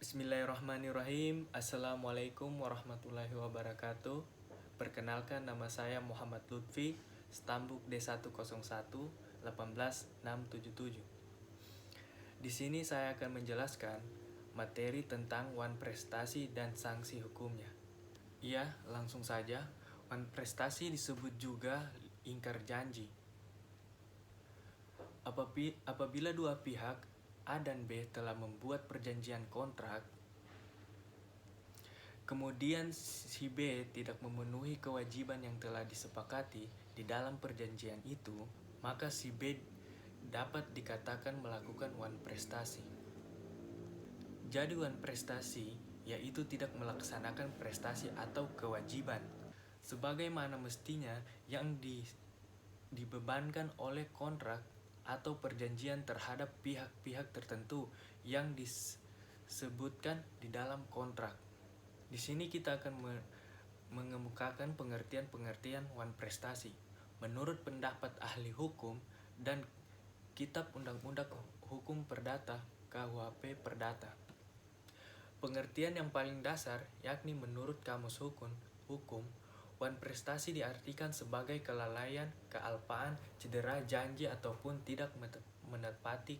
Bismillahirrahmanirrahim. Assalamualaikum warahmatullahi wabarakatuh. Perkenalkan, nama saya Muhammad Lutfi, Stambuk D101 18677. Di sini saya akan menjelaskan materi tentang wan prestasi dan sanksi hukumnya. Iya, langsung saja. Wan prestasi disebut juga ingkar janji. Apabila dua pihak A dan B telah membuat perjanjian kontrak, kemudian si B tidak memenuhi kewajiban yang telah disepakati di dalam perjanjian itu, maka si B dapat dikatakan melakukan wan prestasi. Jadi wan prestasi yaitu tidak melaksanakan prestasi atau kewajiban sebagaimana mestinya yang dibebankan oleh kontrak atau perjanjian terhadap pihak-pihak tertentu yang disebutkan di dalam kontrak. Di sini kita akan mengemukakan pengertian-pengertian wan prestasi menurut pendapat ahli hukum dan Kitab Undang-Undang Hukum Perdata KUHP Perdata. Pengertian yang paling dasar yakni menurut Kamus Hukum, wan prestasi diartikan sebagai kelalaian, kealpaan, cedera janji ataupun tidak menepati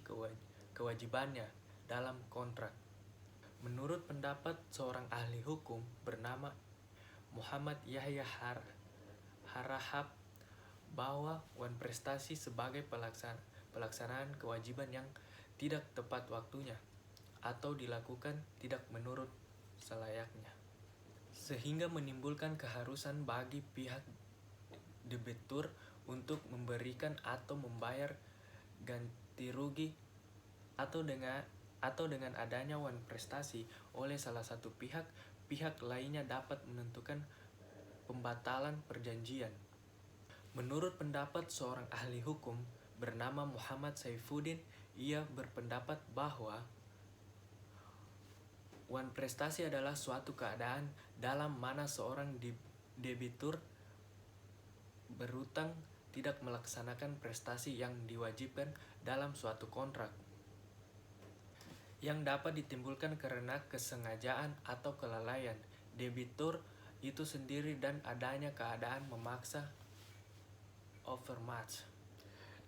kewajibannya dalam kontrak. Menurut pendapat seorang ahli hukum bernama Muhammad Yahya Harahap, bahwa wan prestasi sebagai pelaksanaan kewajiban yang tidak tepat waktunya atau dilakukan tidak menurut selayaknya, sehingga menimbulkan keharusan bagi pihak debitur untuk memberikan atau membayar ganti rugi, atau dengan adanya wan prestasi oleh salah satu pihak lainnya dapat menentukan pembatalan perjanjian. Menurut pendapat seorang ahli hukum bernama Muhammad Saifuddin, ia berpendapat bahwa wan prestasi adalah suatu keadaan dalam mana seorang debitur berutang tidak melaksanakan prestasi yang diwajibkan dalam suatu kontrak, yang dapat ditimbulkan karena kesengajaan atau kelalaian debitur itu sendiri dan adanya keadaan memaksa overmatch,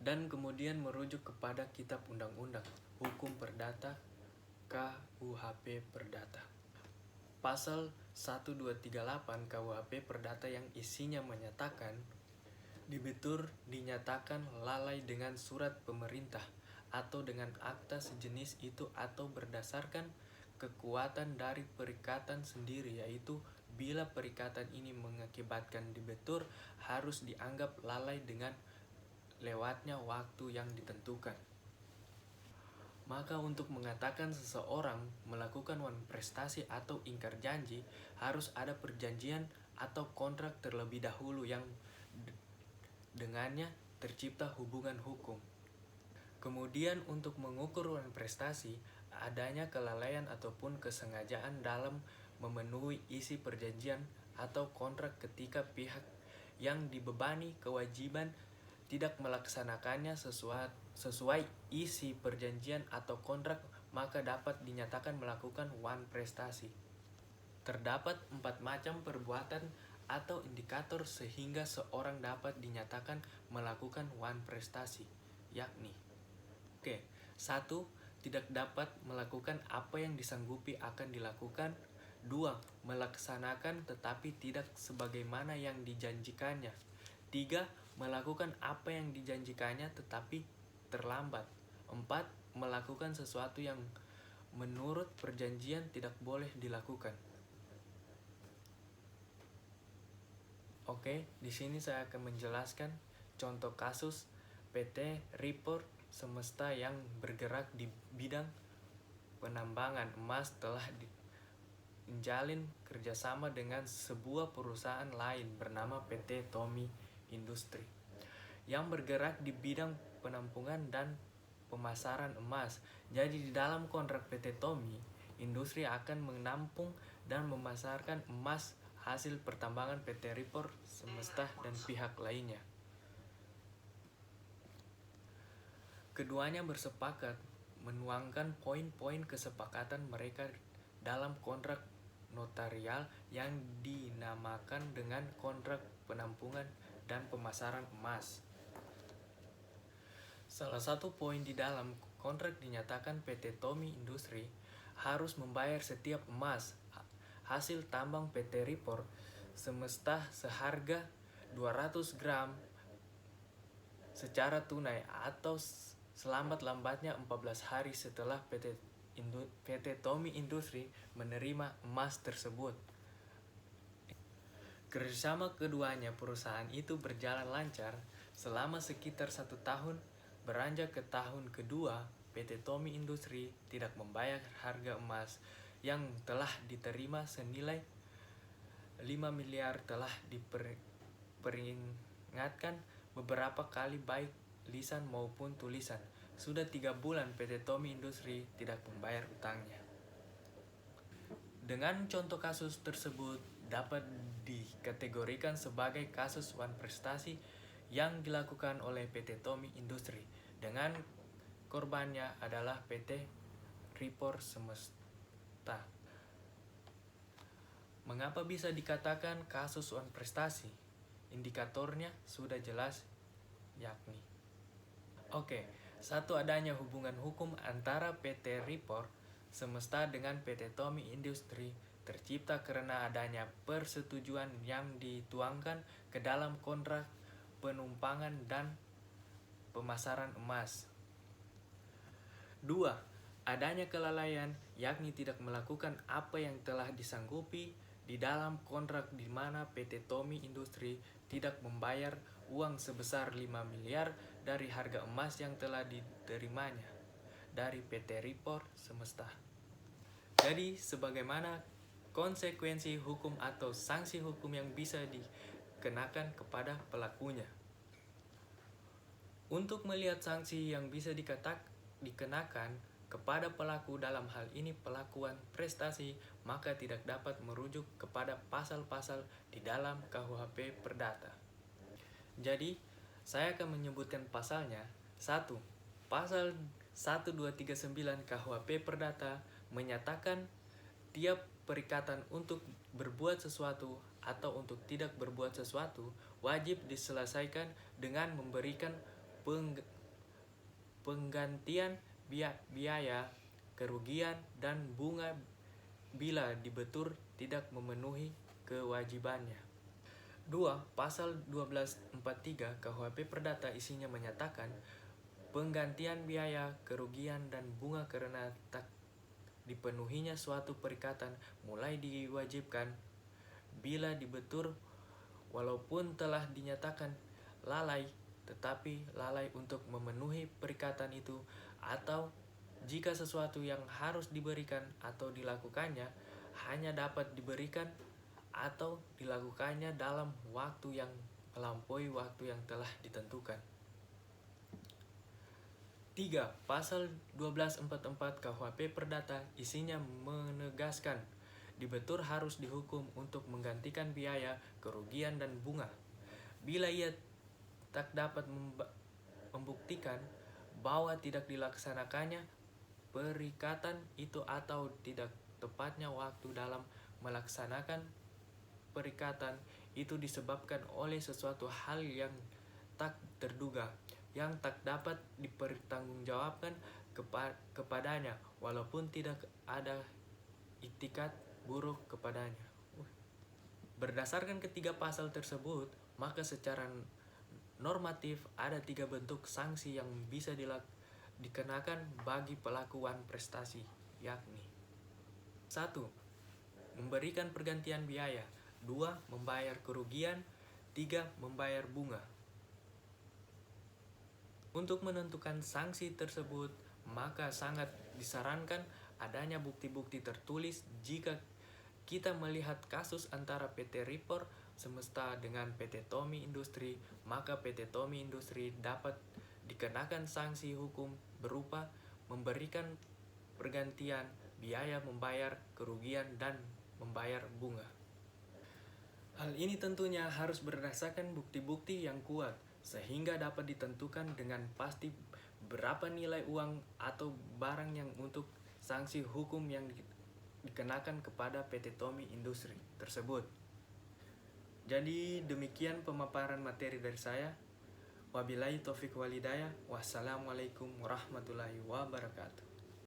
dan kemudian merujuk kepada Kitab Undang-Undang Hukum Perdata KUHP Perdata. Pasal 1238 KUHP Perdata yang isinya menyatakan debitur dinyatakan lalai dengan surat pemerintah atau dengan akta sejenis itu atau berdasarkan kekuatan dari perikatan sendiri, yaitu bila perikatan ini mengakibatkan debitur harus dianggap lalai dengan lewatnya waktu yang ditentukan. Maka untuk mengatakan seseorang melakukan wan prestasi atau ingkar janji, harus ada perjanjian atau kontrak terlebih dahulu yang dengannya tercipta hubungan hukum. Kemudian untuk mengukur wan prestasi, adanya kelalaian ataupun kesengajaan dalam memenuhi isi perjanjian atau kontrak ketika pihak yang dibebani kewajiban tidak melaksanakannya sesuai isi perjanjian atau kontrak, maka dapat dinyatakan melakukan wan prestasi. Terdapat 4 macam perbuatan atau indikator sehingga seorang dapat dinyatakan melakukan wan prestasi, yakni 1. Tidak dapat melakukan apa yang disanggupi akan dilakukan. 2. Melaksanakan tetapi tidak sebagaimana yang dijanjikannya. 3. Melakukan apa yang dijanjikannya tetapi terlambat. 4. Melakukan sesuatu yang menurut perjanjian tidak boleh dilakukan. Di sini saya akan menjelaskan contoh kasus PT Freeport Semesta yang bergerak di bidang penambangan emas telah menjalin kerjasama dengan sebuah perusahaan lain bernama PT Tommy Industri yang bergerak di bidang penampungan dan pemasaran emas. Jadi di dalam kontrak PT Tommy Industri akan menampung dan memasarkan emas hasil pertambangan PT Freeport Semesta dan pihak lainnya. Keduanya bersepakat menuangkan poin-poin kesepakatan mereka dalam kontrak notarial yang dinamakan dengan kontrak penampungan dan pemasaran emas. Salah satu poin di dalam kontrak dinyatakan PT Tommy Industri harus membayar setiap emas hasil tambang PT Freeport semesta seharga 200 gram secara tunai atau selambat-lambatnya 14 hari setelah PT Tommy Industri menerima emas tersebut. Kerjasama keduanya perusahaan itu berjalan lancar selama sekitar 1 tahun. Beranjak ke tahun kedua, PT Tommy Industri tidak membayar harga emas yang telah diterima senilai 5 miliar telah diperingatkan beberapa kali baik lisan maupun tulisan. Sudah 3 bulan PT Tommy Industri tidak membayar utangnya. Dengan contoh kasus tersebut dapat dikategorikan sebagai kasus wan prestasi yang dilakukan oleh PT Tommy Industri dengan korbannya adalah PT Freeport Semesta. Mengapa bisa dikatakan kasus wan prestasi? Indikatornya sudah jelas, yakni satu, adanya hubungan hukum antara PT Freeport Semesta dengan PT Tommy Industri tercipta karena adanya persetujuan yang dituangkan ke dalam kontrak penumpangan dan pemasaran emas. 2. Adanya kelalaian, yakni tidak melakukan apa yang telah disanggupi di dalam kontrak di mana PT Tommy Industri tidak membayar uang sebesar 5 miliar dari harga emas yang telah diterimanya dari PT Freeport Semesta. Jadi, sebagaimana konsekuensi hukum atau sanksi hukum yang bisa dikenakan kepada pelakunya. Untuk melihat sanksi yang bisa dikenakan kepada pelaku dalam hal ini pelakuan prestasi, maka tidak dapat merujuk kepada pasal-pasal di dalam KUHP Perdata. Jadi, saya akan menyebutkan pasalnya. 1. Pasal 1239 KUHP Perdata menyatakan tiap perikatan untuk berbuat sesuatu atau untuk tidak berbuat sesuatu wajib diselesaikan dengan memberikan penggantian biaya, kerugian, dan bunga bila dibetur tidak memenuhi kewajibannya. 2. Pasal 1243 KUHP Perdata isinya menyatakan penggantian biaya, kerugian, dan bunga karena tak dipenuhinya suatu perikatan mulai diwajibkan bila dibetur walaupun telah dinyatakan lalai, tetapi lalai untuk memenuhi perikatan itu, atau jika sesuatu yang harus diberikan atau dilakukannya hanya dapat diberikan atau dilakukannya dalam waktu yang melampaui waktu yang telah ditentukan. 3. Pasal 1244 KUHP Perdata isinya menegaskan debitur harus dihukum untuk menggantikan biaya, kerugian, dan bunga bila ia tak dapat membuktikan bahwa tidak dilaksanakannya perikatan itu atau tidak tepatnya waktu dalam melaksanakan perikatan itu disebabkan oleh sesuatu hal yang tak terduga yang tak dapat dipertanggungjawabkan kepadanya walaupun tidak ada itikat buruk kepadanya. Berdasarkan ketiga pasal tersebut, maka secara normatif ada 3 bentuk sanksi yang bisa dikenakan bagi pelaku wan prestasi, yakni 1. Memberikan pergantian biaya, 2. Membayar kerugian, 3. Membayar bunga. Untuk menentukan sanksi tersebut, maka sangat disarankan adanya bukti-bukti tertulis. Jika kita melihat kasus antara PT Freeport Semesta dengan PT Tommy Industri, maka PT Tommy Industri dapat dikenakan sanksi hukum berupa memberikan pergantian biaya, membayar kerugian, dan membayar bunga. Hal ini tentunya harus berdasarkan bukti-bukti yang kuat sehingga dapat ditentukan dengan pasti berapa nilai uang atau barang yang untuk sanksi hukum yang dikenakan kepada PT Tommy Industri tersebut. Jadi demikian pemaparan materi dari saya. Wabillahi taufiq walhidayah. Wassalamualaikum warahmatullahi wabarakatuh.